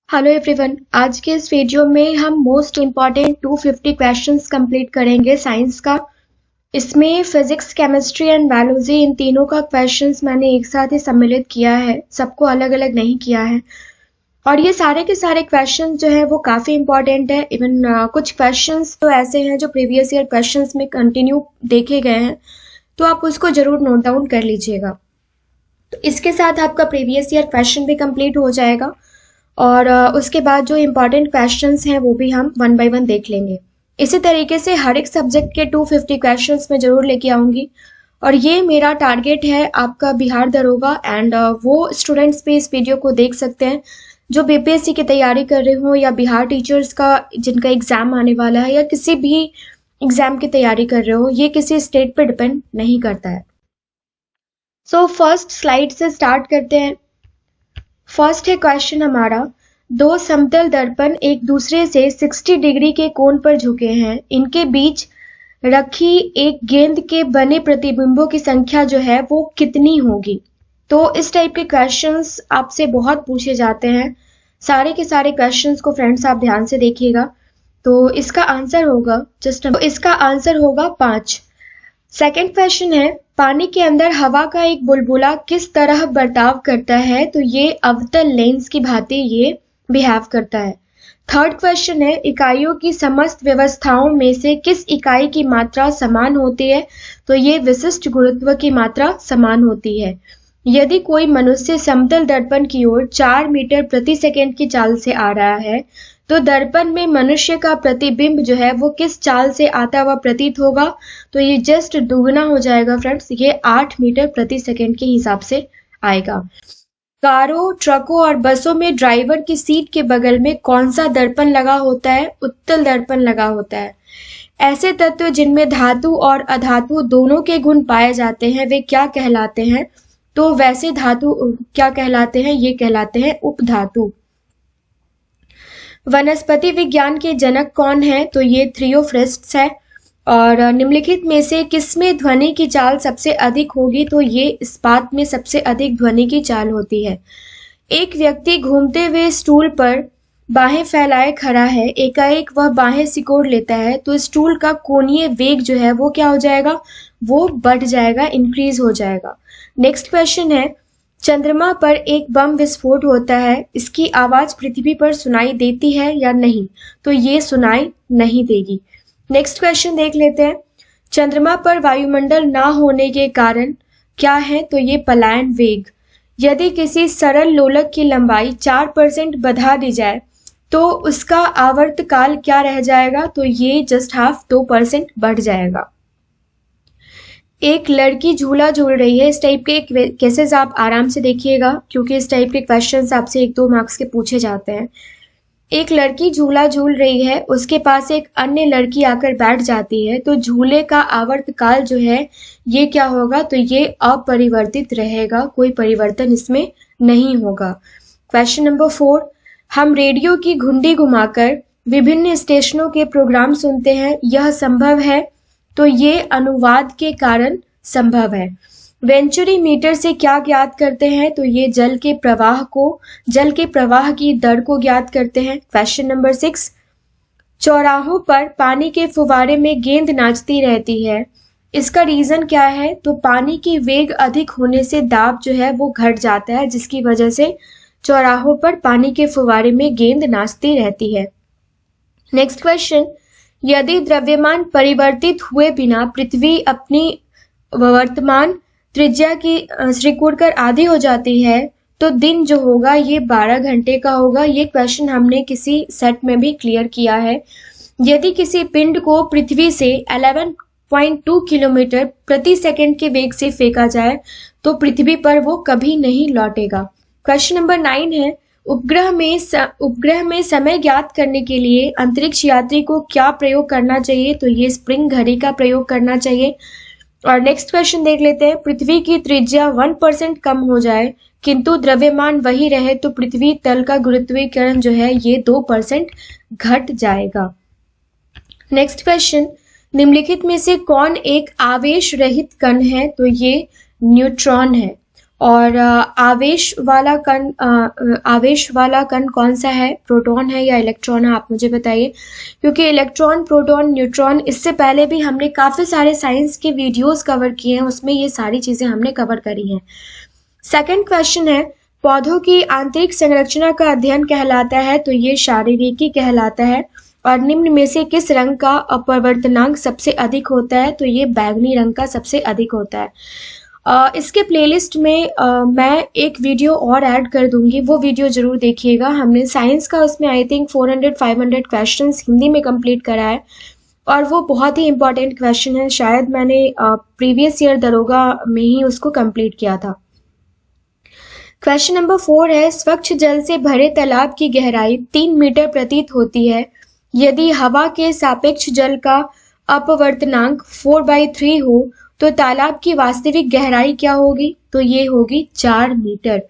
Hello everyone, आज के इस वीडियो में हम मोस्ट इम्पॉर्टेंट 250 क्वेश्चंस कंप्लीट करेंगे साइंस का। इसमें फिजिक्स, केमिस्ट्री एंड बायोलॉजी इन तीनों का क्वेश्चंस मैंने एक साथ ही सम्मिलित किया है, सबको अलग अलग नहीं किया है। और ये सारे के सारे क्वेश्चंस जो है वो काफ़ी इंपॉर्टेंट है। इवन कुछ क्वेश्चंस तो ऐसे हैं जो प्रीवियस ईयर क्वेश्चंस में कंटिन्यू देखे गए हैं, तो आप उसको जरूर नोट डाउन कर लीजिएगा। तो इसके साथ आपका प्रीवियस ईयर क्वेश्चन भी कंप्लीट हो जाएगा और उसके बाद जो इम्पॉर्टेंट क्वेश्चंस हैं वो भी हम वन बाय वन देख लेंगे। इसी तरीके से हर एक सब्जेक्ट के 250 क्वेश्चंस मैं जरूर लेके आऊँगी और ये मेरा टारगेट है आपका बिहार दरोगा एंड वो स्टूडेंट्स भी इस वीडियो को देख सकते हैं जो बीपीएससी की तैयारी कर रहे हो या बिहार टीचर्स का जिनका एग्ज़ाम आने वाला है या किसी भी एग्ज़ाम की तैयारी कर रहे हो। ये किसी स्टेट पे डिपेंड नहीं करता है। सो फर्स्ट स्लाइड से स्टार्ट करते हैं। फर्स्ट है क्वेश्चन हमारा, दो समतल दर्पण एक दूसरे से 60 डिग्री के कोण पर झुके हैं, इनके बीच रखी एक गेंद के बने प्रतिबिंबों की संख्या जो है वो कितनी होगी। तो इस टाइप के क्वेश्चंस आपसे बहुत पूछे जाते हैं। सारे के सारे क्वेश्चंस को फ्रेंड्स आप ध्यान से देखिएगा। तो इसका आंसर होगा 5। सेकेंड क्वेश्चन है, पानी के अंदर हवा का एक बुलबुला किस तरह बर्ताव करता है। तो ये अवतल लेंस की भांति ये बिहेव करता है। थर्ड क्वेश्चन है, इकाइयों की समस्त व्यवस्थाओं में से किस इकाई की मात्रा समान होती है। तो ये विशिष्ट गुरुत्व की मात्रा समान होती है। यदि कोई मनुष्य समतल दर्पण की ओर 4 मीटर प्रति सेकंड की चाल से आ रहा है तो दर्पण में मनुष्य का प्रतिबिंब जो है वो किस चाल से आता हुआ प्रतीत होगा। तो ये जस्ट दुगना हो जाएगा फ्रेंड्स, ये 8 मीटर प्रति सेकंड के हिसाब से आएगा। कारों, ट्रकों और बसों में ड्राइवर की सीट के बगल में कौन सा दर्पण लगा होता है। उत्तल दर्पण लगा होता है। ऐसे तत्व जिनमें धातु और अधातु दोनों के गुण पाए जाते हैं वे क्या कहलाते हैं। तो वैसे धातु क्या कहलाते हैं, ये कहलाते हैं उपधातु। वनस्पति विज्ञान के जनक कौन है। तो ये थियोफ्रिस्ट्स है। और निम्नलिखित में से किसमें ध्वनि की चाल सबसे अधिक होगी। तो ये इस्पात में सबसे अधिक ध्वनि की चाल होती है। एक व्यक्ति घूमते हुए स्टूल पर बाहें फैलाए खड़ा है, एकाएक वह बाहें सिकोड़ लेता है तो स्टूल का कोणीय वेग जो है वो क्या हो जाएगा, वो बढ़ जाएगा, इंक्रीज हो जाएगा। नेक्स्ट क्वेश्चन है, चंद्रमा पर एक बम विस्फोट होता है, इसकी आवाज पृथ्वी पर सुनाई देती है या नहीं। तो ये सुनाई नहीं देगी। नेक्स्ट क्वेश्चन देख लेते हैं, चंद्रमा पर वायुमंडल ना होने के कारण क्या है। तो ये पलायन वेग। यदि किसी सरल लोलक की लंबाई 4% बढ़ा दी जाए तो उसका आवर्तकाल क्या रह जाएगा। तो ये जस्ट हाफ 2% बढ़ जाएगा। एक लड़की झूला झूल रही है। इस टाइप के केसेस आप आराम से देखिएगा क्योंकि इस टाइप के क्वेश्चंस आपसे 1-2 मार्क्स के पूछे जाते हैं। एक लड़की झूला झूल रही है, उसके पास एक अन्य लड़की आकर बैठ जाती है तो झूले का आवर्तकाल जो है ये क्या होगा। तो ये अपरिवर्तित रहेगा, कोई परिवर्तन इसमें नहीं होगा। क्वेश्चन नंबर 4, हम रेडियो की घुंडी घुमाकर विभिन्न स्टेशनों के प्रोग्राम सुनते हैं, यह संभव है। तो ये अनुवाद के कारण संभव है। वेंचुरी मीटर से क्या ज्ञात करते हैं। तो ये जल के प्रवाह की दर को ज्ञात करते हैं। क्वेश्चन नंबर 6, चौराहों पर पानी के फुवारे में गेंद नाचती रहती है, इसका रीजन क्या है। तो पानी की वेग अधिक होने से दाब जो है वो घट जाता है, जिसकी वजह से चौराहों पर पानी के फुवारे में गेंद नाचती रहती है। नेक्स्ट क्वेश्चन, यदि द्रव्यमान परिवर्तित हुए बिना पृथ्वी अपनी वर्तमान त्रिज्या की सिकुड़कर आधी हो जाती है तो दिन जो होगा ये 12 घंटे का होगा। ये क्वेश्चन हमने किसी सेट में भी क्लियर किया है। यदि किसी पिंड को पृथ्वी से 11.2 किलोमीटर प्रति सेकंड के वेग से फेंका जाए तो पृथ्वी पर वो कभी नहीं लौटेगा। क्वेश्चन नंबर 9 है, उपग्रह में समय ज्ञात करने के लिए अंतरिक्ष यात्री को क्या प्रयोग करना चाहिए। तो ये स्प्रिंग घड़ी का प्रयोग करना चाहिए। और नेक्स्ट क्वेश्चन देख लेते हैं, पृथ्वी की त्रिज्या 1% कम हो जाए किंतु द्रव्यमान वही रहे तो पृथ्वी तल का गुरुत्वीकरण जो है ये 2% घट जाएगा। नेक्स्ट क्वेश्चन, निम्नलिखित में से कौन एक आवेश रहित कण है। तो ये न्यूट्रॉन है। और आवेश वाला कण कौन सा है, प्रोटॉन है या इलेक्ट्रॉन है, आप मुझे बताइए। क्योंकि इलेक्ट्रॉन, प्रोटॉन, न्यूट्रॉन, इससे पहले भी हमने काफी सारे साइंस के वीडियोस कवर किए हैं, उसमें ये सारी चीजें हमने कवर करी हैं। सेकंड क्वेश्चन है, पौधों की आंतरिक संरचना का अध्ययन कहलाता है, तो ये शारीरिकी कहलाता है। और निम्न में से किस रंग का अपवर्तनांक सबसे अधिक होता है, तो ये बैगनी रंग का सबसे अधिक होता है। इसके प्लेलिस्ट में मैं एक वीडियो और ऐड कर दूंगी, वो वीडियो जरूर देखिएगा। हमने साइंस का उसमें आई थिंक 400-500 क्वेश्चंस हिंदी में कंप्लीट करा है, और वो बहुत ही इंपॉर्टेंट क्वेश्चन है। शायद मैंने प्रीवियस ईयर दरोगा में ही उसको कंप्लीट किया था। क्वेश्चन नंबर 4 है, स्वच्छ जल से भरे तालाब की गहराई 3 मीटर प्रतीत होती है। यदि हवा के सापेक्ष जल का अपवर्तनांक 4/3 हो तो तालाब की वास्तविक गहराई क्या होगी, तो ये होगी 4 मीटर।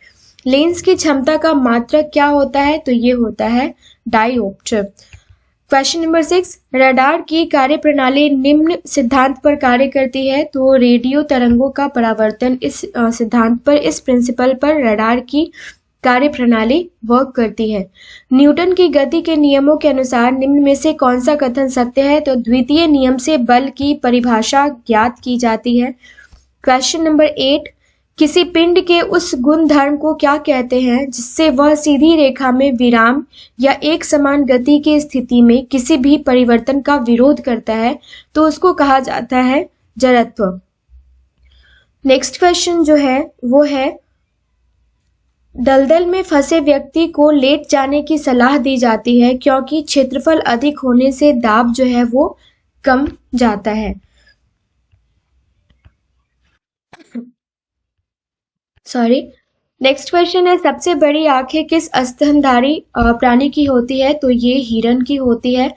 लेंस की क्षमता का मात्रक क्या होता है, तो ये होता है डायोप्टर। क्वेश्चन नंबर 6, रडार की कार्यप्रणाली निम्न सिद्धांत पर कार्य करती है, तो रेडियो तरंगों का परावर्तन इस सिद्धांत पर, इस प्रिंसिपल पर रडार की कार्यप्रणाली वर्क करती है। न्यूटन की गति के नियमों के अनुसार निम्न में से कौन सा कथन सत्य है, तो द्वितीय नियम से बल की परिभाषा ज्ञात की जाती है। क्वेश्चन नंबर 8, किसी पिंड के उस गुण धर्म को क्या कहते हैं जिससे वह सीधी रेखा में विराम या एक समान गति की स्थिति में किसी भी परिवर्तन का विरोध करता है, तो उसको कहा जाता है जड़त्व। नेक्स्ट क्वेश्चन जो है वो है, दलदल में फंसे व्यक्ति को लेट जाने की सलाह दी जाती है क्योंकि क्षेत्रफल अधिक होने से दाब जो है वो कम जाता है। सॉरी। नेक्स्ट क्वेश्चन है, सबसे बड़ी आंखें किस स्तनधारी प्राणी की होती है, तो ये हिरन की होती है।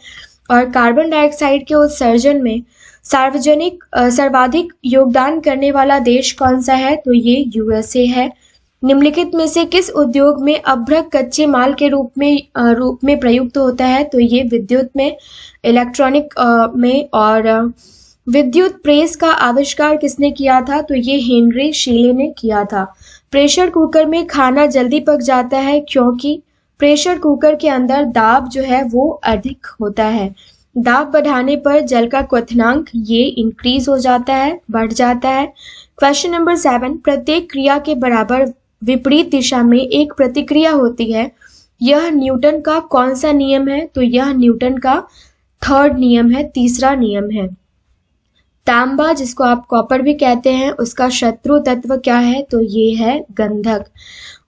और कार्बन डाइऑक्साइड के उत्सर्जन में सर्वाधिक योगदान करने वाला देश कौन सा है, तो ये यूएसए है। निम्नलिखित में से किस उद्योग में अभ्रक कच्चे माल के रूप में प्रयुक्त होता है, तो ये विद्युत में, इलेक्ट्रॉनिक में। और विद्युत प्रेस का आविष्कार किसने किया था, तो ये हेनरी शीले ने किया था। प्रेशर कुकर में खाना जल्दी पक जाता है क्योंकि प्रेशर कुकर के अंदर दाब जो है वो अधिक होता है। दाब बढ़ाने पर जल का क्वथनांक ये इंक्रीज हो जाता है, बढ़ जाता है। क्वेश्चन नंबर 7, प्रत्येक क्रिया के बराबर विपरीत दिशा में एक प्रतिक्रिया होती है, यह न्यूटन का कौन सा नियम है, तो यह न्यूटन का थर्ड नियम है, तीसरा नियम है। तांबा, जिसको आप कॉपर भी कहते हैं, उसका शत्रु तत्व क्या है, तो ये है गंधक।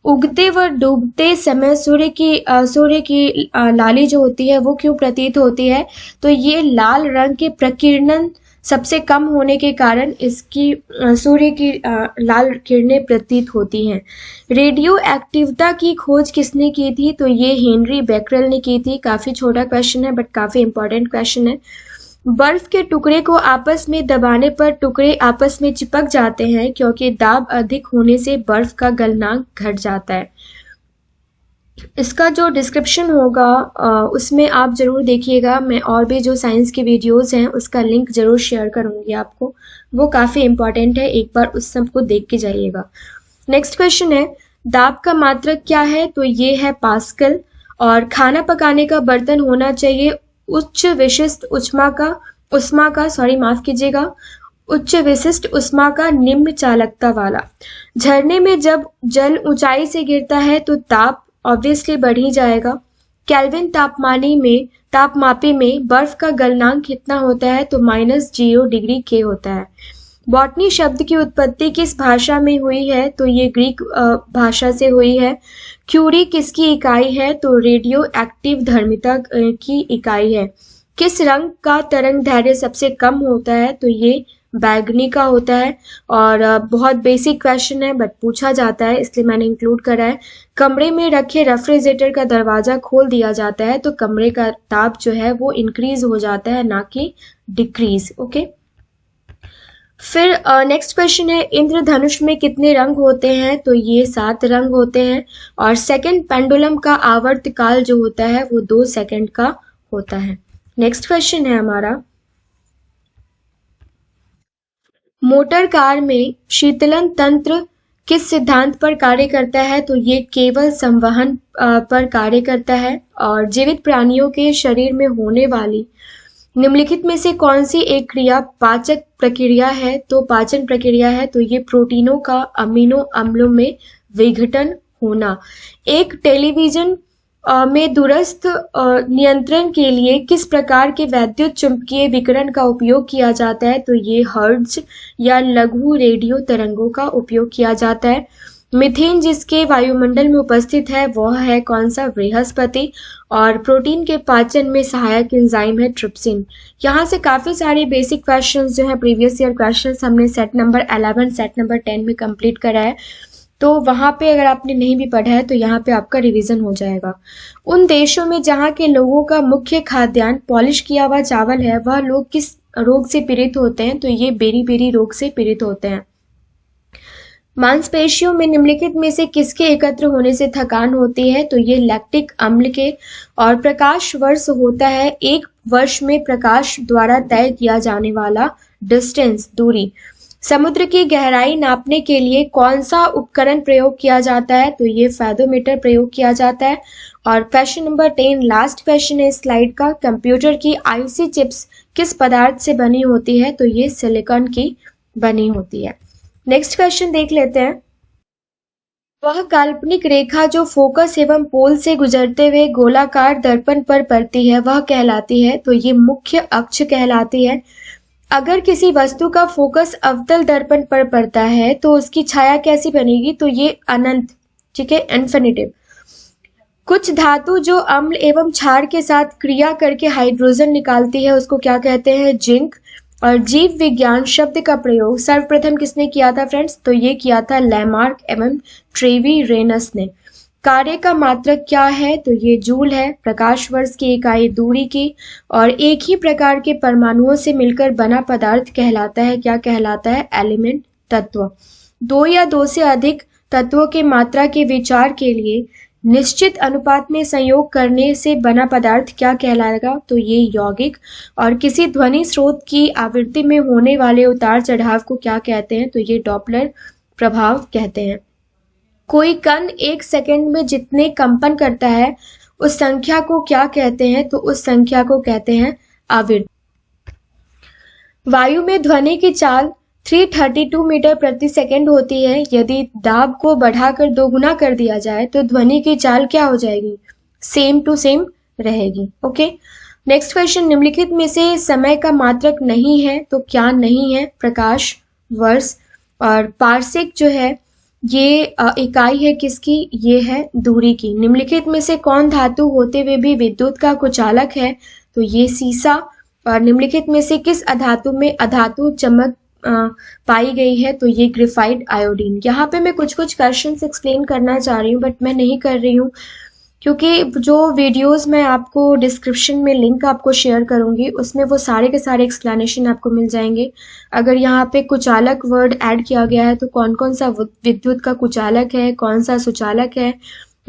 उगते व डूबते समय सूर्य की लाली जो होती है वो क्यों प्रतीत होती है, तो ये लाल रंग के प्रकीर्णन सबसे कम होने के कारण इसकी सूर्य की लाल किरणें प्रतीत होती हैं। रेडियो एक्टिवता की खोज किसने की थी, तो ये हेनरी बेकरेल ने की थी। काफी छोटा क्वेश्चन है बट काफी इंपॉर्टेंट क्वेश्चन है। बर्फ के टुकड़े को आपस में दबाने पर टुकड़े आपस में चिपक जाते हैं क्योंकि दाब अधिक होने से बर्फ का गलनांक घट जाता है। इसका जो डिस्क्रिप्शन होगा उसमें आप जरूर देखिएगा। मैं और भी जो साइंस की वीडियोस हैं उसका लिंक जरूर शेयर करूंगी आपको, वो काफी इंपॉर्टेंट है, एक बार उस सबको देख के जाइएगा। नेक्स्ट क्वेश्चन है, दाब का मात्रक क्या है, तो ये है पास्कल। और खाना पकाने का बर्तन होना चाहिए उच्च विशिष्ट उच्च विशिष्ट उष्मा का निम्न चालकता वाला। झरने में जब जल ऊंचाई से गिरता है तो ताप ऑब्वियसली बढ़ ही जाएगा। केल्विन तापमापी में बर्फ का गलनांक कितना होता है, तो -0 डिग्री के होता है। बॉटनी शब्द की उत्पत्ति किस भाषा में हुई है, तो ये ग्रीक भाषा से हुई है। क्यूरी किसकी इकाई है, तो रेडियो एक्टिव धर्मिता की इकाई है। किस रंग का तरंग दैर्ध्य सबसे कम होता है, तो ये बैगनी का होता है। और बहुत बेसिक क्वेश्चन है बट पूछा जाता है इसलिए मैंने इंक्लूड करा है। कमरे में रखे रेफ्रिजरेटर का दरवाजा खोल दिया जाता है तो कमरे का ताप जो है वो इंक्रीज हो जाता है, ना कि डिक्रीज। ओके, फिर नेक्स्ट क्वेश्चन है, इंद्रधनुष में कितने रंग होते हैं, तो ये 7 रंग होते हैं। और सेकंड पेंडुलम का आवर्त काल जो होता है वो 2 सेकंड का होता है। नेक्स्ट क्वेश्चन है हमारा, मोटर कार में शीतलन तंत्र किस सिद्धांत पर कार्य करता है? तो ये केवल संवहन पर कार्य करता है। और जीवित प्राणियों के शरीर में होने वाली निम्नलिखित में से कौन सी एक क्रिया पाचक प्रक्रिया है? तो पाचन प्रक्रिया है, तो ये प्रोटीनों का अमीनो अम्लों में विघटन होना। एक टेलीविजन में दूरस्थ नियंत्रण के लिए किस प्रकार के वैद्युत चुंबकीय विकिरण का उपयोग किया जाता है? तो ये हर्ट्ज या लघु रेडियो तरंगों का उपयोग किया जाता है। मीथेन जिसके वायुमंडल में उपस्थित है वह है कौन सा? बृहस्पति। और प्रोटीन के पाचन में सहायक एंजाइम है ट्रिप्सिन। यहाँ से काफी सारे बेसिक क्वेश्चंस जो है प्रीवियस ईयर क्वेश्चंस हमने सेट नंबर 11 सेट नंबर 10 में कंप्लीट करा है, तो वहां पे अगर आपने नहीं भी पढ़ा है तो यहाँ पे आपका रिवीजन हो जाएगा। उन देशों में जहाँ के लोगों का मुख्य खाद्यान्न पॉलिश किया हुआ चावल है, वह लोग किस रोग से पीड़ित होते हैं? तो ये बेरी रोग से पीड़ित होते हैं। मांसपेशियों में निम्नलिखित में से किसके एकत्र होने से थकान होती है? तो ये लैक्टिक अम्ल के। और प्रकाश वर्ष होता है एक वर्ष में प्रकाश द्वारा तय किया जाने वाला डिस्टेंस, दूरी। समुद्र की गहराई नापने के लिए कौन सा उपकरण प्रयोग किया जाता है? तो ये फेदोमीटर प्रयोग किया जाता है। और क्वेश्चन नंबर 10 लास्ट क्वेश्चन है स्लाइड का। कंप्यूटर की आईसी चिप्स किस पदार्थ से बनी होती है? तो ये सिलिकॉन की बनी होती है। नेक्स्ट क्वेश्चन देख लेते हैं। वह काल्पनिक रेखा जो फोकस एवं पोल से गुजरते हुए गोलाकार दर्पण पर पड़ती है वह कहलाती है? तो ये मुख्य अक्ष कहलाती है। अगर किसी वस्तु का फोकस अवतल दर्पण पर पड़ता है तो उसकी छाया कैसी बनेगी? तो ये अनंत, ठीक है, इन्फिनिटिव। कुछ धातु जो अम्ल एवं क्षार के साथ क्रिया करके हाइड्रोजन निकालती है उसको क्या कहते हैं? जिंक। और जीव विज्ञान शब्द का प्रयोग सर्वप्रथम किसने किया था फ्रेंड्स? तो ये किया था लैमार्क एवं ट्रेवीरेनस ने। कार्य का मात्रक क्या है? तो ये जूल है। प्रकाश वर्ष की इकाई दूरी की। और एक ही प्रकार के परमाणुओं से मिलकर बना पदार्थ कहलाता है, क्या कहलाता है? एलिमेंट, तत्व। दो या दो से अधिक तत्वों के मात्रा के विचार के लिए निश्चित अनुपात में संयोग करने से बना पदार्थ क्या कहलाएगा? तो ये यौगिक। और किसी ध्वनि स्रोत की आवृत्ति में होने वाले उतार चढ़ाव को क्या कहते हैं? तो ये डॉपलर प्रभाव कहते हैं। कोई कण एक सेकंड में जितने कंपन करता है उस संख्या को क्या कहते हैं? तो उस संख्या को कहते हैं आवृत्ति। वायु में ध्वनि की चाल 332 मीटर प्रति सेकंड होती है। यदि दाब को बढ़ाकर 2 गुना कर दिया जाए तो ध्वनि की चाल क्या हो जाएगी? सेम टू सेम रहेगी। Okay, next question. निम्नलिखित में से समय का मात्रक नहीं है, तो क्या नहीं है? प्रकाश वर्ष। और पार्सेक जो है ये इकाई है किसकी? ये है दूरी की। निम्नलिखित में से कौन धातु होते हुए भी विद्युत का कुचालक है? तो ये सीसा। और निम्नलिखित में से किस अधातु में अधातु चमक पाई गई है? तो ये ग्रेफाइट आयोडीन। यहाँ पे मैं कुछ क्वेश्चंस एक्सप्लेन करना चाह रही हूँ बट मैं नहीं कर रही हूँ क्योंकि जो वीडियोस मैं आपको डिस्क्रिप्शन में लिंक आपको शेयर करूंगी उसमें वो सारे के सारे एक्सप्लेनेशन आपको मिल जाएंगे। अगर यहाँ पे कुचालक वर्ड ऐड किया गया है तो कौन कौन सा विद्युत का कुचालक है, कौन सा सुचालक है,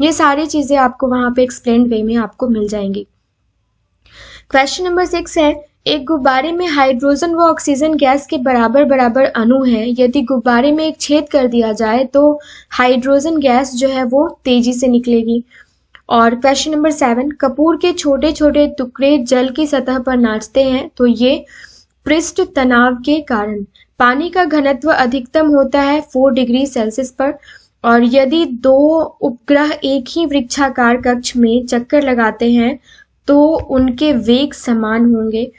ये सारी चीजें आपको वहां पे एक्सप्लेन्ड वे में आपको मिल जाएंगी। क्वेश्चन नंबर 6 है, एक गुब्बारे में हाइड्रोजन व ऑक्सीजन गैस के बराबर बराबर अणु हैं। यदि गुब्बारे में एक छेद कर दिया जाए तो हाइड्रोजन गैस जो है वो तेजी से निकलेगी। और क्वेश्चन नंबर 7, कपूर के छोटे छोटे टुकड़े जल की सतह पर नाचते हैं, तो ये पृष्ठ तनाव के कारण। पानी का घनत्व अधिकतम होता है 4 डिग्री सेल्सियस पर। और यदि 2 उपग्रह एक ही वृक्षाकार कक्ष में चक्कर लगाते हैं तो उनके वेग समान होंगे।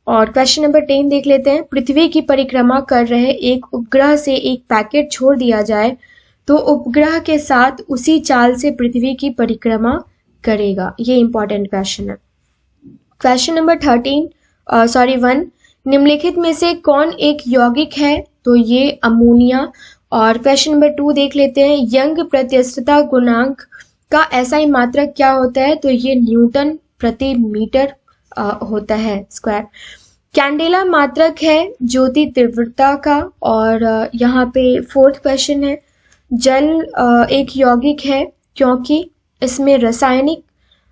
और क्वेश्चन नंबर 10 देख लेते हैं, पृथ्वी की परिक्रमा कर रहे एक उपग्रह से एक पैकेट छोड़ दिया जाए तो उपग्रह के साथ उसी चाल से पृथ्वी की परिक्रमा करेगा। ये इंपॉर्टेंट क्वेश्चन है। क्वेश्चन नंबर 1, निम्नलिखित में से कौन एक यौगिक है? तो ये अमोनिया। और क्वेश्चन नंबर 2 देख लेते हैं, यंग प्रत्यस्तता गुणांक का एसआई मात्रक क्या होता है? तो ये न्यूटन प्रति मीटर होता है स्क्वायर। कैंडेला मात्रक है ज्योति तीव्रता का। और यहाँ पे 4th क्वेश्चन है, जल एक यौगिक है क्योंकि इसमें रासायनिक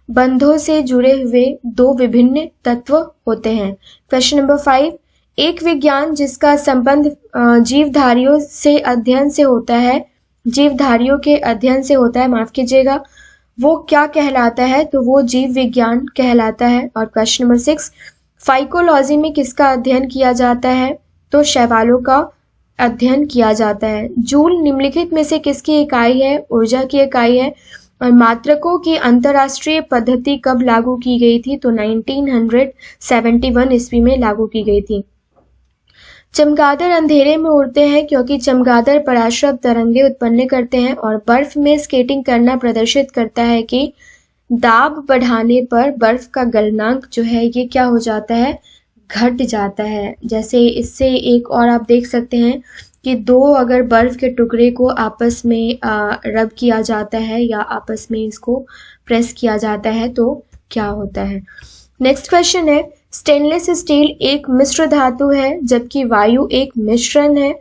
बंधों से जुड़े हुए 2 विभिन्न तत्व होते हैं। क्वेश्चन नंबर 5, एक विज्ञान जिसका संबंध जीवधारियों से अध्ययन से होता है जीवधारियों के अध्ययन से होता है, माफ कीजिएगा, वो क्या कहलाता है? तो वो जीव विज्ञान कहलाता है। और क्वेश्चन नंबर 6, फाइकोलॉजी में किसका अध्ययन किया जाता है? तो शैवालों का अध्ययन किया जाता है। जूल निम्नलिखित में से किसकी इकाई है? ऊर्जा की इकाई है। और मात्रकों की अंतरराष्ट्रीय पद्धति कब लागू की गई थी? तो 1971 ईस्वी में लागू की गई थी। चमगादड़ अंधेरे में उड़ते हैं क्योंकि चमगादड़ पराश्रव तरंगे उत्पन्न करते हैं और बर्फ में स्केटिंग करना प्रदर्शित करता है कि दाब बढ़ाने पर बर्फ का गलनांक जो है ये क्या हो जाता है? घट जाता है। जैसे इससे एक और आप देख सकते हैं कि दो अगर बर्फ के टुकड़े को आपस में रब किया जाता है या आपस में इसको प्रेस किया जाता है तो क्या होता है। नेक्स्ट क्वेश्चन है, स्टेनलेस स्टील एक मिश्र धातु है जबकि वायु एक मिश्रण है।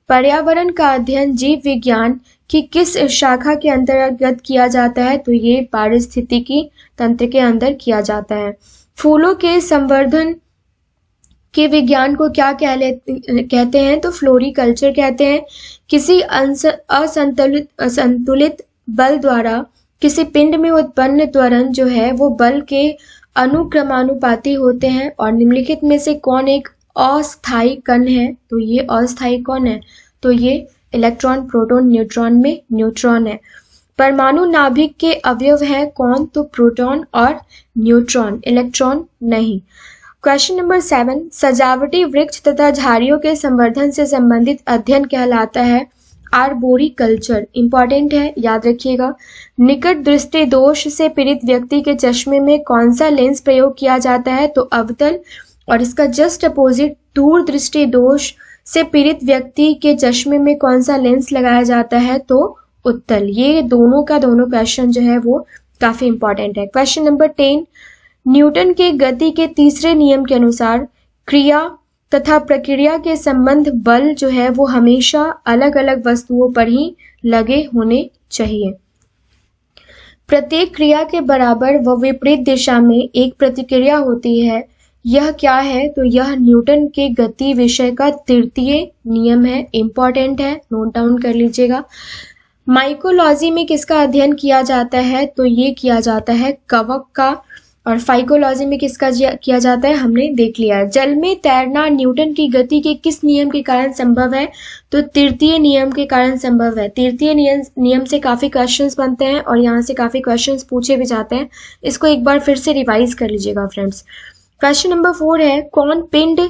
पर्यावरण का अध्ययन जीव विज्ञान की किस शाखा के अंतर्गत किया जाता है? तो ये पारिस्थितिकी तंत्र के अंदर किया जाता है। फूलों के संवर्धन के विज्ञान को क्या कहते हैं? तो फ्लोरिकल्चर कहते हैं। किसी असंतुलित बल द्वारा किसी पिंड में उत्पन्न त्वरण जो है वो बल के अनुक्रमानुपाती होते हैं। और निम्नलिखित में से कौन एक अस्थायी कण है? तो ये अस्थायी कौन है? तो ये इलेक्ट्रॉन, प्रोटॉन, न्यूट्रॉन में न्यूट्रॉन है। परमाणु नाभिक के अवयव है कौन? तो प्रोटॉन और न्यूट्रॉन, इलेक्ट्रॉन नहीं। क्वेश्चन नंबर 7, सजावटी वृक्ष तथा झाड़ियों के संवर्धन से संबंधित अध्ययन कहलाता है आर्बोरिकल्चर। इंपॉर्टेंट है, याद रखिएगा। निकट दृष्टि दोष से पीड़ित व्यक्ति के चश्मे में कौन सा लेंस प्रयोग किया जाता है? तो अवतल। और इसका जस्ट अपोजिट दूर दृष्टि दोष से पीड़ित व्यक्ति के चश्मे में कौन सा लेंस लगाया जाता है? तो उत्तल। ये दोनों का दोनों क्वेश्चन जो है वो काफी इंपॉर्टेंट है। क्वेश्चन नंबर 10, न्यूटन के गति के तीसरे नियम के अनुसार क्रिया तथा प्रक्रिया के संबंध बल जो है वो हमेशा अलग अलग वस्तुओं पर ही लगे होने चाहिए। प्रत्येक क्रिया के बराबर व विपरीत दिशा में एक प्रतिक्रिया होती है। यह क्या है? तो यह न्यूटन के गति विषय का तृतीय नियम है। इंपॉर्टेंट है, नोट डाउन कर लीजिएगा। माइकोलॉजी में किसका अध्ययन किया जाता है? तो ये किया जाता है कवक का। और फाइकोलॉजी में किसका किया जाता है? हमने देख लिया। जल में तैरना न्यूटन की गति के किस नियम के कारण संभव है? तो तृतीय नियम के कारण संभव है। तृतीय नियम से काफी क्वेश्चंस बनते हैं और यहाँ से काफी क्वेश्चंस पूछे भी जाते हैं। इसको एक बार फिर से रिवाइज कर लीजिएगा फ्रेंड्स। क्वेश्चन नंबर 4 है, कौन पिंड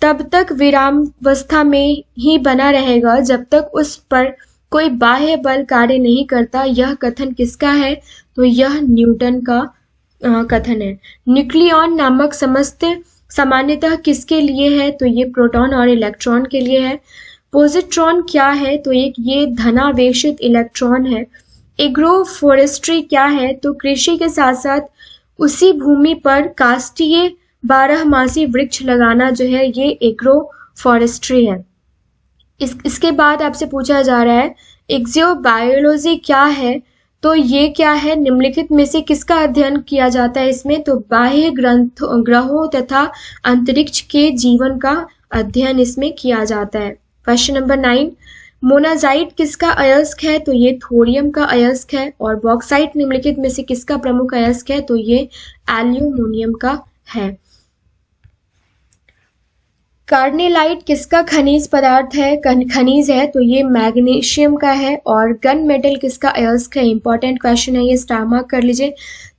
तब तक विरामावस्था में ही बना रहेगा जब तक उस पर कोई बाह्य बल कार्य नहीं करता? यह कथन किसका है? तो यह न्यूटन का कथन है। न्यूक्लियॉन नामक समस्त सामान्यतः किसके लिए है? तो ये प्रोटॉन और इलेक्ट्रॉन के लिए है। पोजिट्रॉन क्या है? तो एक ये धनावेशित इलेक्ट्रॉन है। एग्रोफोरेस्ट्री क्या है? तो कृषि के साथ साथ उसी भूमि पर काष्ठीय 12मासी वृक्ष लगाना जो है ये एग्रोफोरेस्ट्री है। इसके बाद आपसे पूछा जा रहा है एक्जियोबायोलॉजी क्या है? तो ये क्या है? निम्नलिखित में से किसका अध्ययन किया जाता है इसमें? तो बाह्य ग्रहों तथा अंतरिक्ष के जीवन का अध्ययन इसमें किया जाता है। क्वेश्चन नंबर 9, मोनाजाइट किसका अयस्क है? तो ये थोरियम का अयस्क है। और बॉक्साइट निम्नलिखित में से किसका प्रमुख अयस्क है? तो ये एल्यूमिनियम का है। कार्नेलाइट किसका खनिज पदार्थ है? खनिज है, तो ये मैग्नीशियम का है। और गन मेटल किसका अयस्क है? इंपॉर्टेंट क्वेश्चन है, ये स्टार मार्क कर लीजिए।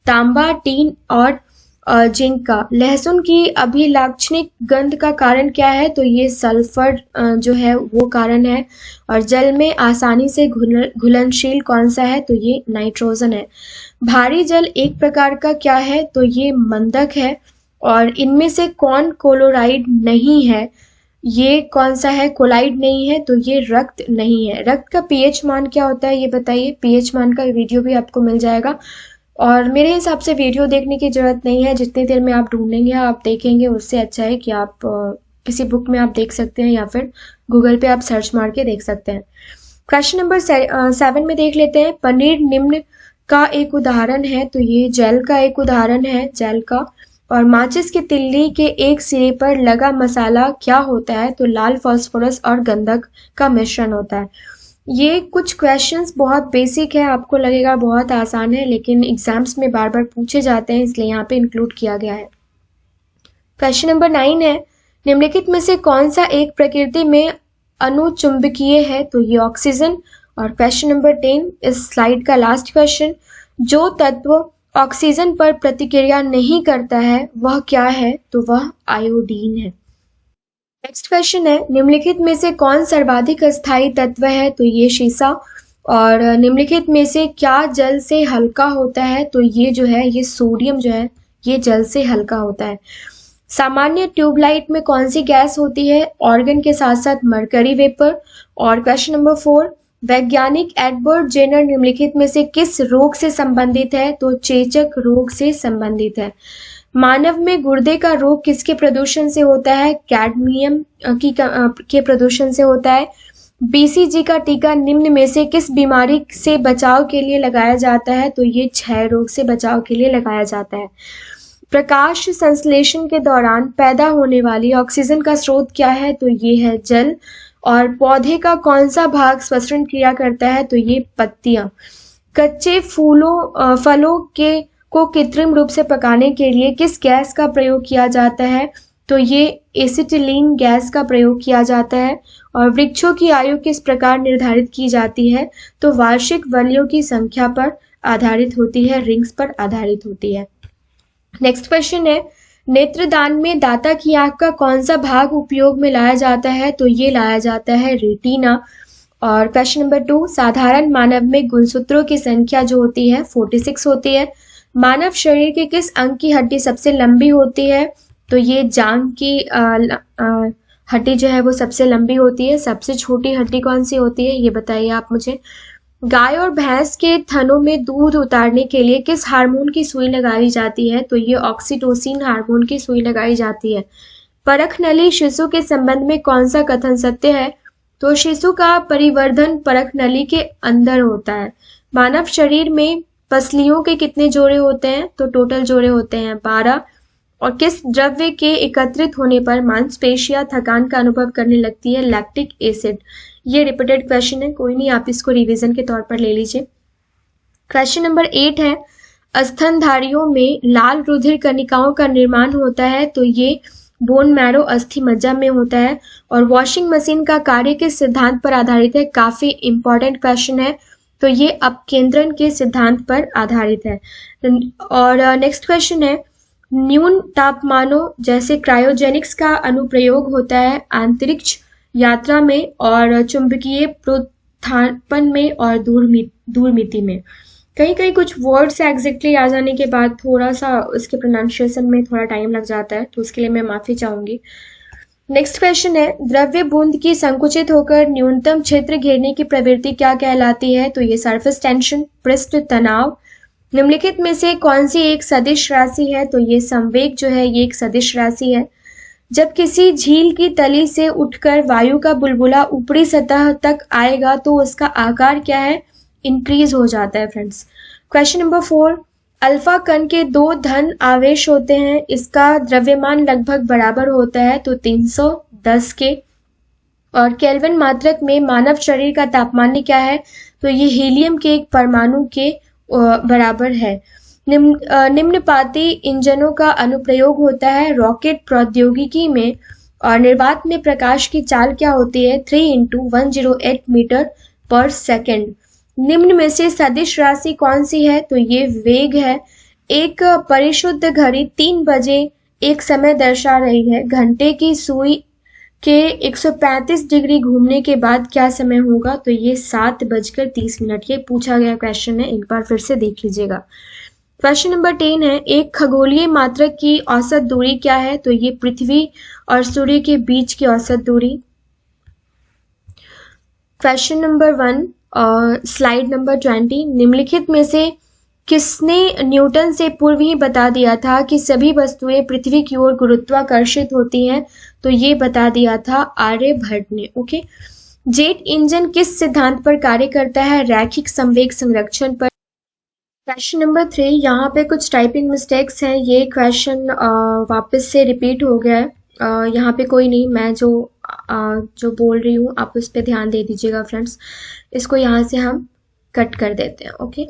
तांबा, टीन और जिंक का। लहसुन की अभिलाक्षणिक गंध का कारण क्या है? तो ये सल्फर जो है वो कारण है। और जल में आसानी से घुलनशील कौन सा है? तो ये नाइट्रोजन है। भारी जल एक प्रकार का क्या है? तो ये मंदक है। और इनमें से कौन क्लोराइड नहीं है? ये कौन सा है? क्लोराइड नहीं है, तो ये रक्त नहीं है। रक्त का पीएच मान क्या होता है ये बताइए? पीएच मान का वीडियो भी आपको मिल जाएगा। और मेरे हिसाब से वीडियो देखने की जरूरत नहीं है, जितनी देर में आप ढूंढेंगे आप देखेंगे, उससे अच्छा है कि आप किसी बुक में आप देख सकते हैं या फिर गूगल पे आप सर्च मार के देख सकते हैं। क्वेश्चन नंबर 7 में देख लेते हैं। पनीर निम्न का एक उदाहरण है, तो ये जेल का एक उदाहरण है, जेल का। और माचिस की तिल्ली के एक सिरे पर लगा मसाला क्या होता है? तो लाल फास्फोरस और गंधक का मिश्रण होता है। ये कुछ क्वेश्चंस बहुत बेसिक है, आपको लगेगा बहुत आसान है, लेकिन एग्जाम्स में बार बार पूछे जाते हैं, इसलिए यहाँ पे इंक्लूड किया गया है। क्वेश्चन नंबर 9 है, निम्नलिखित में से कौन सा एक प्रकृति में अनुचुंबकीय है? तो ये ऑक्सीजन। और क्वेश्चन नंबर 10 इस स्लाइड का लास्ट क्वेश्चन, जो तत्व ऑक्सीजन पर प्रतिक्रिया नहीं करता है वह क्या है? तो वह आयोडीन है। नेक्स्ट क्वेश्चन है, निम्नलिखित में से कौन सर्वाधिक अस्थायी तत्व है? तो ये शीशा। और निम्नलिखित में से क्या जल से हल्का होता है? तो ये जो है, ये सोडियम जो है, ये जल से हल्का होता है। सामान्य ट्यूबलाइट में कौन सी गैस होती है? ऑर्गन के साथ साथ मरकरी वेपर। और क्वेश्चन नंबर 4, वैज्ञानिक एडवर्ड जेनर निम्नलिखित में से किस रोग से संबंधित है? तो चेचक रोग से संबंधित है। मानव में गुर्दे का रोग किसके प्रदूषण से होता है? कैडमियम के प्रदूषण से होता है। बीसीजी का टीका निम्न में से किस बीमारी से बचाव के लिए लगाया जाता है? तो ये क्षय रोग से बचाव के लिए लगाया जाता है। प्रकाश संश्लेषण के दौरान पैदा होने वाली ऑक्सीजन का स्रोत क्या है? तो ये है जल। और पौधे का कौन सा भाग श्वसन क्रिया करता है? तो ये पत्तियां। कच्चे फलों के को कृत्रिम रूप से पकाने के लिए किस गैस का प्रयोग किया जाता है? तो ये एसिटिलीन गैस का प्रयोग किया जाता है। और वृक्षों की आयु किस प्रकार निर्धारित की जाती है? तो वार्षिक वलियों की संख्या पर आधारित होती है, रिंग्स पर आधारित होती है। नेक्स्ट क्वेश्चन है, नेत्रदान में दाता की आंख का कौन सा भाग उपयोग में लाया जाता है? तो ये लाया जाता है रेटिना। और क्वेश्चन नंबर 2, साधारण मानव में गुणसूत्रों की संख्या जो होती है 46 होती है। मानव शरीर के किस अंग की हड्डी सबसे लंबी होती है? तो ये जांघ की हड्डी जो है वो सबसे लंबी होती है। सबसे छोटी हड्डी कौन सी होती है, ये बताइए आप मुझे। गाय और भैंस के थनों में दूध उतारने के लिए किस हार्मोन की सुई लगाई जाती है? तो ये ऑक्सीटोसिन हार्मोन की सुई लगाई जाती है। परख नली शिशु के संबंध में कौन सा कथन सत्य है? तो शिशु का परिवर्धन परख नली के अंदर होता है। मानव शरीर में पसलियों के कितने जोड़े होते हैं? तो टोटल जोड़े होते हैं 12। और किस द्रव्य के एकत्रित होने पर मांसपेशियां थकान का अनुभव करने लगती है? Lactic acid. ये रिपीटेड क्वेश्चन है, कोई नहीं, आप इसको रिवीजन के तौर पर ले लीजिए। क्वेश्चन नंबर 8 है, स्तनधारियों में लाल रुधिर कणिकाओं का निर्माण होता है। तो ये बोन मैरो अस्थि मज्जा में होता है। और वॉशिंग मशीन का कार्य किस सिद्धांत पर आधारित है? काफी इंपॉर्टेंट क्वेश्चन है। तो ये अपकेंद्रण के सिद्धांत पर आधारित है। और नेक्स्ट क्वेश्चन है, न्यून तापमानों जैसे क्रायोजेनिक्स का अनुप्रयोग होता है अंतरिक्ष यात्रा में और चुंबकीय प्रोत्थापन में और दूरमिति में। कहीं कहीं कुछ वर्ड्स एग्जैक्टली आ जाने के बाद थोड़ा सा उसके प्रोनाउंसिएशन में थोड़ा टाइम लग जाता है, तो उसके लिए मैं माफी चाहूंगी। नेक्स्ट क्वेश्चन है, द्रव्य बूंद की संकुचित होकर न्यूनतम क्षेत्र घेरने की प्रवृत्ति क्या कहलाती है? तो ये सरफेस टेंशन, पृष्ठ तनाव। निम्नलिखित में से कौन सी एक सदिश राशि है? तो ये संवेग जो है ये एक सदिश राशि है। जब किसी झील की तली से उठकर वायु का बुलबुला ऊपरी सतह तक आएगा तो उसका आकार क्या है? इंक्रीज हो जाता है फ्रेंड्स। क्वेश्चन नंबर 4, अल्फा कण के 2 धन आवेश होते हैं, इसका द्रव्यमान लगभग बराबर होता है। तो 310 के। और केल्विन मात्रक में मानव शरीर का तापमान क्या है? तो ये हीलियम के एक परमाणु के बराबर है। निम्नपाती इंजनों का अनुप्रयोग होता है रॉकेट प्रौद्योगिकी में। और निर्वात में प्रकाश की चाल क्या होती है? 3 × 108 मीटर पर सेकेंड। निम्न में से सदिश राशि कौन सी है? तो ये वेग है। एक परिशुद्ध घड़ी 3 बजे एक समय दर्शा रही है। घंटे की सुई के 135 डिग्री घूमने के बाद क्या समय होगा? तो ये 7:30। ये पूछा गया क्वेश्चन है, एक बार फिर से देख लीजिएगा। क्वेश्चन नंबर 10 है, एक खगोलीय मात्रक की औसत दूरी क्या है? तो ये पृथ्वी और सूर्य के बीच की औसत दूरी। क्वेश्चन नंबर 1 और स्लाइड नंबर 20, निम्नलिखित में से किसने न्यूटन से पूर्व ही बता दिया था कि सभी वस्तुएं पृथ्वी की ओर गुरुत्वाकर्षित होती हैं? तो ये बता दिया था आर्यभट्ट ने। ओके, जेट इंजन किस सिद्धांत पर कार्य करता है? रैखिक संवेग संरक्षण पर। क्वेश्चन नंबर 3, यहाँ पे कुछ टाइपिंग मिस्टेक्स हैं, ये क्वेश्चन वापस से रिपीट हो गया है, यहाँ पे कोई नहीं, मैं जो बोल रही हूँ आप उस पर ध्यान दे दीजिएगा फ्रेंड्स। इसको यहाँ से हम कट कर देते हैं। ओके,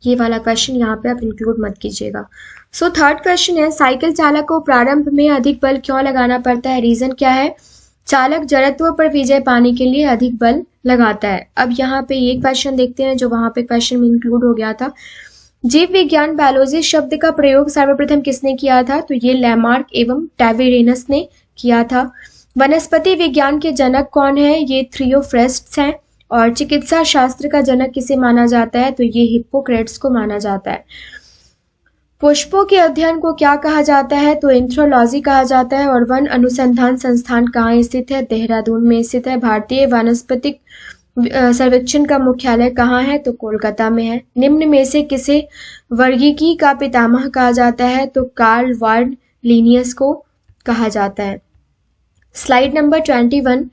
ये वाला क्वेश्चन यहाँ पे आप इंक्लूड मत कीजिएगा। सो थर्ड क्वेश्चन है, साइकिल चालक को प्रारंभ में अधिक बल क्यों लगाना पड़ता है? रीजन क्या है? चालक जड़त्व पर विजय पाने के लिए अधिक बल लगाता है। अब यहाँ पे ये क्वेश्चन देखते हैं जो वहां पे क्वेश्चन में इंक्लूड हो गया था। जीव विज्ञान बायोलॉजी शब्द का प्रयोग सर्वप्रथम किसने किया था? तो ये लैमार्क एवं टैविरेनस ने किया था। वनस्पति विज्ञान के जनक कौन है? ये थियोफ्रेस्ट्स हैं। और चिकित्सा शास्त्र का जनक किसे माना जाता है? तो ये हिप्पोक्रेट्स को माना जाता है। पुष्पों के अध्ययन को क्या कहा जाता है? तो एंथ्रोलॉजी कहा जाता है। और वन अनुसंधान संस्थान कहाँ स्थित है? देहरादून में स्थित है। भारतीय वानस्पतिक सर्वेक्षण का मुख्यालय कहाँ है? तो कोलकाता में है। निम्न में से किसे वर्गीकी का पितामह कहा जाता है? तो कार्ल वार्ड लिनियस को कहा जाता है। स्लाइड नंबर 21,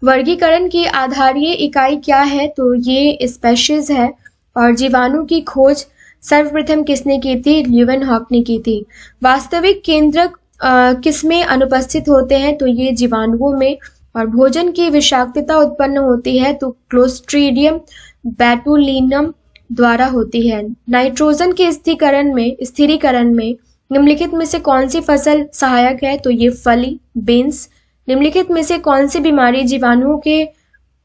वर्गीकरण की आधारीय इकाई क्या है? तो ये स्पेशीज है। और जीवाणु की खोज सर्वप्रथम किसने की थी? ल्यूवेनहॉक ने की थी। वास्तविक केंद्रक किसमें अनुपस्थित होते हैं? तो ये जीवाणुओं में। और भोजन की विषाक्तता उत्पन्न होती है तो क्लोस्ट्रीडियम बैटुलिनम द्वारा होती है। नाइट्रोजन के स्थिरीकरण में निम्नलिखित में से कौन सी फसल सहायक है? तो ये फली, बीन्स। निम्नलिखित में से कौन सी बीमारी जीवाणुओं के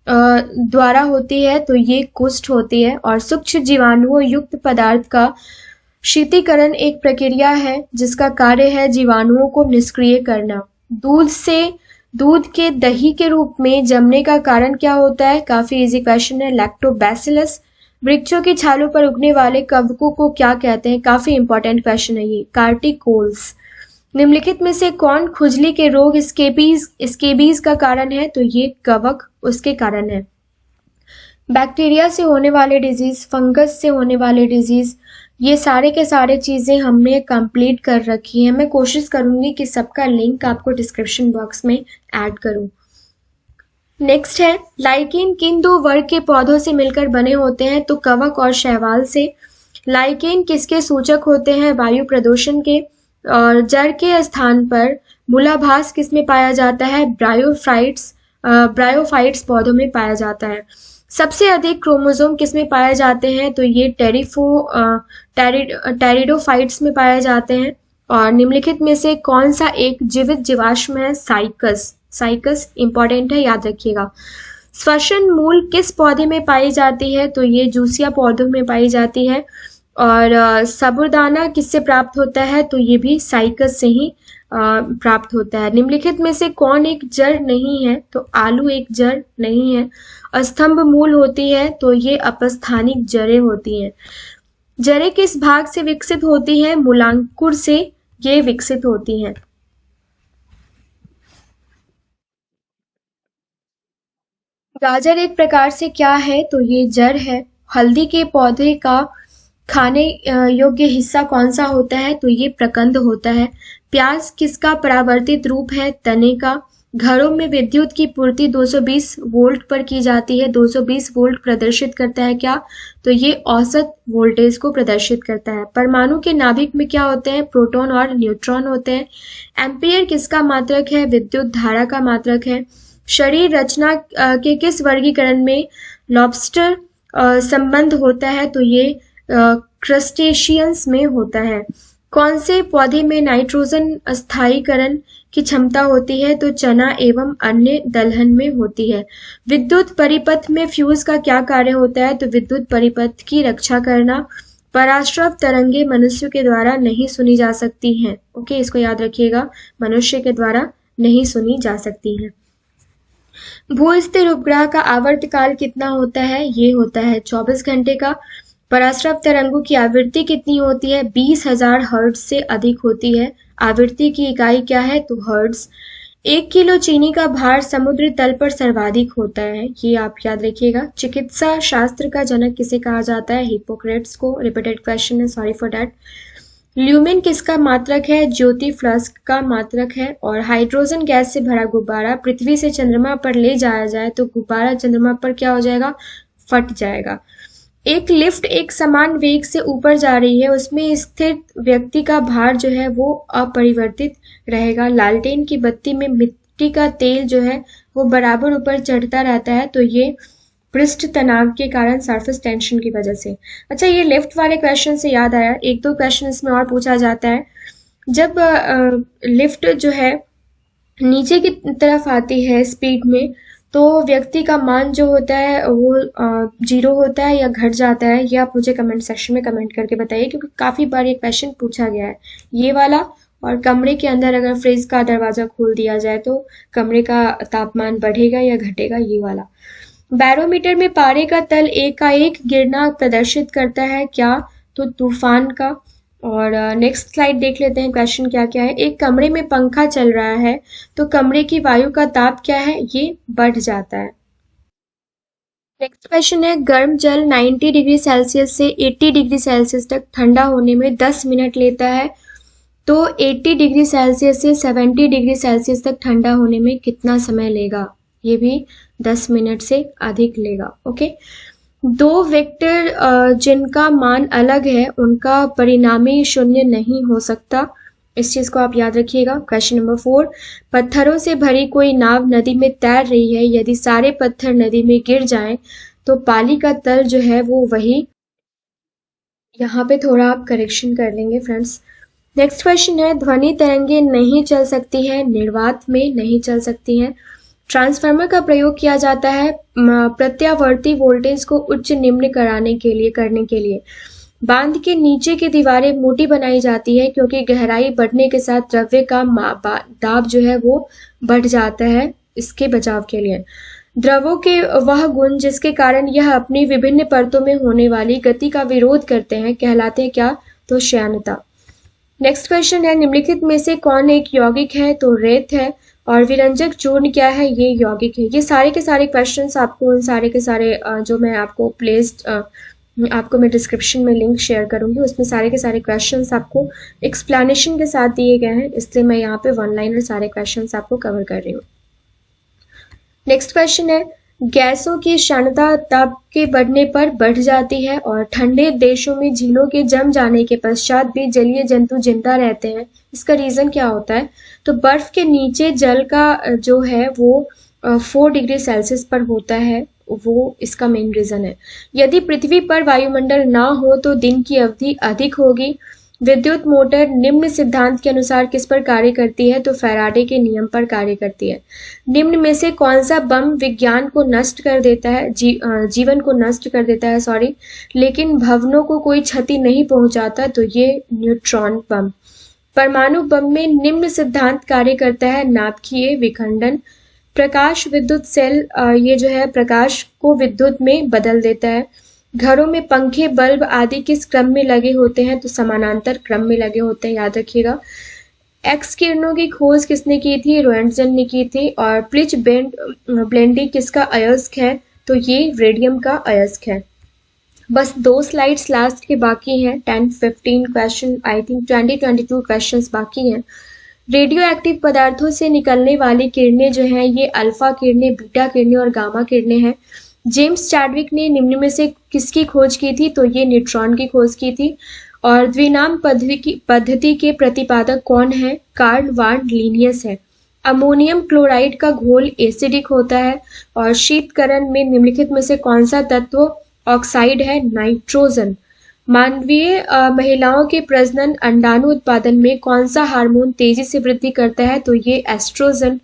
द्वारा होती है? तो ये कुष्ठ होती है। और सूक्ष्म जीवाणुओं युक्त पदार्थ का शीतीकरण एक प्रक्रिया है जिसका कार्य है जीवाणुओं को निष्क्रिय करना। दूध के दही के रूप में जमने का कारण क्या होता है? काफी इजी क्वेश्चन है, लैक्टोबैसिलस। वृक्षों की छालों पर उगने वाले कवकों को क्या कहते हैं? काफी इंपॉर्टेंट क्वेश्चन है ये, कार्टिकोल्स। निम्नलिखित में से कौन खुजली के रोग स्केबीज का कारण है? तो ये कवक उसके कारण है। बैक्टीरिया से होने वाले डिजीज, फंगस से होने वाले डिजीज, ये सारे के सारे चीजें हमने कंप्लीट कर रखी है। मैं कोशिश करूंगी कि सबका लिंक आपको डिस्क्रिप्शन बॉक्स में ऐड करूं। नेक्स्ट है, लाइकेन किन दो वर्ग के पौधों से मिलकर बने होते हैं? तो कवक और शैवाल से। लाइकेन किसके सूचक होते हैं? वायु प्रदूषण के। और जड़ के स्थान पर मूलाभास किसमें पाया जाता है? ब्रायोफाइट्स पौधों में पाया जाता है। सबसे अधिक क्रोमोसोम किसमें पाए जाते हैं? तो ये टेरिडोफाइट्स में पाए जाते हैं। और निम्नलिखित में से कौन सा एक जीवित जीवाश्म है? साइकस इंपॉर्टेंट है, याद रखिएगा। श्वसन मूल किस पौधे में पाई जाती है? तो ये जूसिया पौधों में पाई जाती है। और साबूदाना किससे प्राप्त होता है? तो ये भी साइकस से ही प्राप्त होता है। निम्नलिखित में से कौन एक जड़ नहीं है? तो आलू एक जड़ नहीं है। स्तंभ मूल होती है तो ये अपस्थानिक जड़ें होती हैं। जड़ें किस भाग से विकसित होती हैं? मूलांकुर से ये विकसित होती हैं। गाजर एक प्रकार से क्या है? तो ये जड़ है। हल्दी के पौधे का खाने योग्य हिस्सा कौन सा होता है? तो ये प्रकंद होता है। प्याज किसका परावर्तित रूप है? तने का। घरों में विद्युत की पूर्ति 220 वोल्ट पर की जाती है। 220 वोल्ट प्रदर्शित करता है क्या? तो ये औसत वोल्टेज को प्रदर्शित करता है। परमाणु के नाभिक में क्या होते हैं? प्रोटॉन और न्यूट्रॉन होते हैं। एम्पियर किसका मात्रक है? विद्युत धारा का मात्रक है। शरीर रचना के किस वर्गीकरण में लॉबस्टर संबंध होता है? तो ये क्रस्टेशियंस में होता है। कौन से पौधे में नाइट्रोजन स्थायीकरण की क्षमता होती है? तो चना एवं अन्य दलहन में होती है। विद्युत परिपथ में फ्यूज का क्या कार्य होता है? तो विद्युत परिपथ की रक्षा करना। पराश्रव तरंगे मनुष्य के द्वारा नहीं सुनी जा सकती हैं। ओके, इसको याद रखिएगा, मनुष्य के द्वारा नहीं सुनी जा सकती हैं। भू-स्थिर उपग्रह का आवर्तकाल कितना होता है? ये होता है 24 घंटे का। पराश्रव तरंगों की आवृत्ति कितनी होती है? 20,000 हर्ट्ज से अधिक होती है। आवृत्ति की इकाई क्या है? तो हर्ट्ज। 1 किलो चीनी का भार समुद्र तल पर सर्वाधिक होता है, ये आप याद रखिएगा। चिकित्सा शास्त्र का जनक किसे कहा जाता है? हिप्पोक्रेट्स को। रिपीटेड क्वेश्चन है, सॉरी फॉर दैट। ल्यूमेन किसका मात्रक है? ज्योति फ्लस्क का मात्रक है। और हाइड्रोजन गैस से भरा गुब्बारा पृथ्वी से चंद्रमा पर ले जाया जाए तो गुब्बारा चंद्रमा पर क्या हो जाएगा? फट जाएगा। एक लिफ्ट एक समान वेग से ऊपर जा रही है, उसमें स्थित व्यक्ति का भार जो है वो अपरिवर्तित रहेगा। लालटेन की बत्ती में मिट्टी का तेल जो है वो बराबर ऊपर चढ़ता रहता है, तो ये पृष्ठ तनाव के कारण सरफेस टेंशन की वजह से। अच्छा, ये लिफ्ट वाले क्वेश्चन से याद आया, एक दो क्वेश्चन इसमें और पूछा जाता है। जब लिफ्ट जो है नीचे की तरफ आती है स्पीड में, तो व्यक्ति का मान जो होता है वो 0 होता है या घट जाता है, ये आप मुझे कमेंट सेक्शन में कमेंट करके बताइए, क्योंकि काफ़ी बार ये क्वेश्चन पूछा गया है ये वाला। और कमरे के अंदर अगर फ्रिज का दरवाज़ा खोल दिया जाए तो कमरे का तापमान बढ़ेगा या घटेगा, ये वाला। बैरोमीटर में पारे का तल एकाएक गिरना प्रदर्शित करता है क्या? तो तूफान का। और नेक्स्ट स्लाइड देख लेते हैं, क्वेश्चन क्या क्या है। एक कमरे में पंखा चल रहा है तो कमरे की वायु का ताप क्या है? ये बढ़ जाता है। नेक्स्ट क्वेश्चन है, गर्म जल 90 डिग्री सेल्सियस से 80 डिग्री सेल्सियस तक ठंडा होने में 10 मिनट लेता है, तो 80 डिग्री सेल्सियस से 70 डिग्री सेल्सियस तक ठंडा होने में कितना समय लेगा? ये भी 10 मिनट से अधिक लेगा। ओके, दो वेक्टर जिनका मान अलग है उनका परिणामी शून्य नहीं हो सकता, इस चीज को आप याद रखिएगा। क्वेश्चन नंबर 4, पत्थरों से भरी कोई नाव नदी में तैर रही है, यदि सारे पत्थर नदी में गिर जाएं तो पाली का तल जो है वो वही। यहाँ पे थोड़ा आप करेक्शन कर लेंगे फ्रेंड्स। नेक्स्ट क्वेश्चन है, ध्वनि तरंगे नहीं चल सकती है, निर्वात में नहीं चल सकती हैं। ट्रांसफार्मर का प्रयोग किया जाता है प्रत्यावर्ती वोल्टेज को उच्च निम्न करने के लिए। बांध के नीचे की दीवारें मोटी बनाई जाती है क्योंकि गहराई बढ़ने के साथ द्रव्य का दाब जो है वो बढ़ जाता है, इसके बचाव के लिए। द्रवों के वह गुण जिसके कारण यह अपनी विभिन्न परतों में होने वाली गति का विरोध करते हैं कहलाते हैं क्या? तो श्यानता। नेक्स्ट क्वेश्चन है, निम्नलिखित में से कौन एक यौगिक है? तो रेत है। और विरंजक चूर्ण क्या है? ये यौगिक है। ये सारे के सारे क्वेश्चंस आपको उन सारे के सारे जो मैं आपको आपको मैं डिस्क्रिप्शन में लिंक शेयर करूंगी, उसमें सारे के सारे क्वेश्चंस आपको एक्सप्लेनेशन के साथ दिए गए हैं, इसलिए मैं यहाँ पे वन लाइनर सारे क्वेश्चंस आपको कवर कर रही हूँ। नेक्स्ट क्वेश्चन है, गैसों की क्षमता ताप के बढ़ने पर बढ़ जाती है और ठंडे देशों में झीलों के जम जाने के पश्चात भी जलीय जंतु जिंदा रहते हैं, इसका रीजन क्या होता है? तो बर्फ के नीचे जल का जो है वो 4 डिग्री सेल्सियस पर होता है, वो इसका मेन रीजन है। यदि पृथ्वी पर वायुमंडल ना हो तो दिन की अवधि अधिक होगी। विद्युत मोटर निम्न सिद्धांत के अनुसार किस पर कार्य करती है? तो फैराडे के नियम पर कार्य करती है। निम्न में से कौन सा बम विज्ञान को नष्ट कर देता है, जीवन को नष्ट कर देता है सॉरी, लेकिन भवनों को कोई क्षति नहीं पहुंचाता? तो ये न्यूट्रॉन बम। परमाणु बम में निम्न सिद्धांत कार्य करता है, नाभिकीय विखंडन। प्रकाश विद्युत सेल ये जो है प्रकाश को विद्युत में बदल देता है। घरों में पंखे बल्ब आदि किस क्रम में लगे होते हैं? तो समानांतर क्रम में लगे होते हैं, याद रखिएगा। एक्स किरणों की खोज किसने की थी? रोएंटजन ने की थी। और प्लिच ब्लेंडी किसका अयस्क है? तो ये रेडियम का अयस्क है। बस 2 स्लाइड्स लास्ट के बाकी हैं, 10-15 क्वेश्चन, आई थिंक 20-22 क्वेश्चंस बाकी हैं। रेडियो एक्टिव पदार्थों से निकलने वाली किरणें जो हैं ये अल्फा किरणें, बीटा किरणें और गामा किरणें हैं। जेम्स चैडविक ने निम्न में से किसकी खोज की थी? तो ये न्यूट्रॉन की खोज की थी। और द्विनाम पद्धति के प्रतिपादक कौन है? कार्ल वान लिनियस है। अमोनियम क्लोराइड का घोल एसिडिक होता है। और शीतकरण में निम्नलिखित में से कौन सा तत्व ऑक्साइड है? नाइट्रोजन। मानवीय महिलाओं के प्रजनन अंडाणु उत्पादन में कौन सा हार्मोन तेजी से वृद्धि करता है? तो ये एस्ट्रोजन।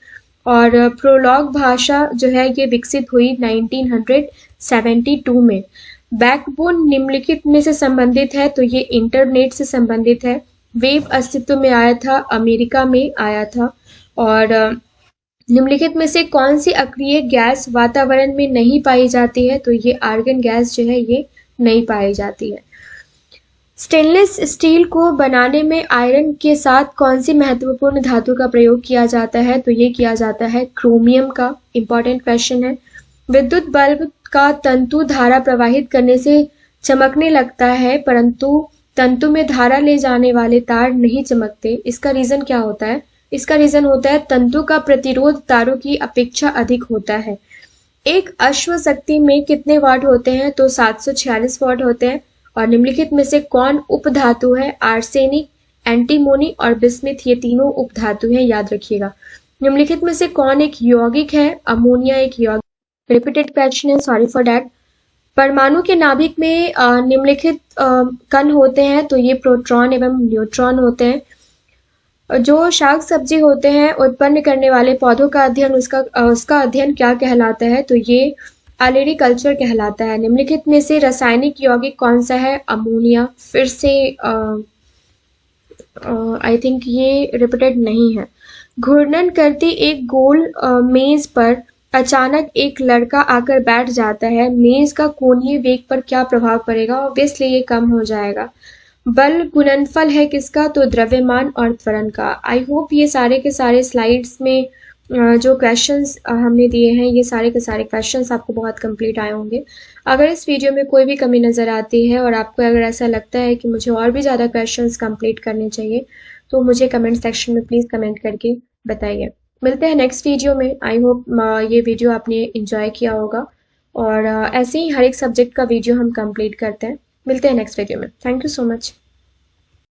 और प्रोलॉग भाषा जो है ये विकसित हुई 1972 में। बैकबोन निम्नलिखित में से संबंधित है? तो ये इंटरनेट से संबंधित है। वेव अस्तित्व में आया था, अमेरिका में आया था। और निम्नलिखित में से कौन सी अक्रिय गैस वातावरण में नहीं पाई जाती है? तो ये आर्गन गैस जो है ये नहीं पाई जाती है। स्टेनलेस स्टील को बनाने में आयरन के साथ कौन सी महत्वपूर्ण धातु का प्रयोग किया जाता है? तो ये किया जाता है क्रोमियम का। इंपॉर्टेंट क्वेश्चन है। विद्युत बल्ब का तंतु धारा प्रवाहित करने से चमकने लगता है, परंतु तंतु में धारा ले जाने वाले तार नहीं चमकते, इसका रीजन क्या होता है? इसका रीजन होता है तंतु का प्रतिरोध तारों की अपेक्षा अधिक होता है। एक अश्व शक्ति में कितने वाट होते हैं? तो 746 वाट होते हैं। और निम्नलिखित में से कौन उपधातु है? आर्सेनिक, एंटीमोनी और बिस्मिथ, ये तीनों उपधातु हैं, याद रखिएगा। निम्नलिखित में से कौन एक यौगिक है? अमोनिया एक यौगिक। रिपीटेड क्वेश्चन है, सॉरी फॉर दैट। परमाणु के नाभिक में निम्नलिखित कण होते हैं, तो ये प्रोटॉन एवं न्यूट्रॉन होते हैं। जो शाक सब्जी होते हैं उत्पन्न करने वाले पौधों का अध्ययन, उसका अध्ययन क्या कहलाता है? तो ये एलईडी कल्चर कहलाता है। निम्नलिखित में से रासायनिक यौगिक कौन सा है? अमोनिया। फिर से आई थिंक ये रिपीटेड नहीं है। घूर्णन करती एक गोल मेज पर अचानक एक लड़का आकर बैठ जाता है, मेज का कोणीय वेग पर क्या प्रभाव पड़ेगा? ऑब्वियसली ये कम हो जाएगा। बल गुणनफल है किसका? तो द्रव्यमान और त्वरण का। आई होप ये सारे के सारे स्लाइड्स में जो क्वेश्चंस हमने दिए हैं, ये सारे के सारे क्वेश्चंस आपको बहुत कंप्लीट आए होंगे। अगर इस वीडियो में कोई भी कमी नज़र आती है और आपको अगर ऐसा लगता है कि मुझे और भी ज़्यादा क्वेश्चंस कंप्लीट करने चाहिए, तो मुझे कमेंट सेक्शन में प्लीज़ कमेंट करके बताइए। मिलते हैं नेक्स्ट वीडियो में। आई होप ये वीडियो आपने इंजॉय किया होगा, और ऐसे ही हर एक सब्जेक्ट का वीडियो हम कंप्लीट करते हैं। मिलते हैं नेक्स्ट वीडियो में। Thank you so much.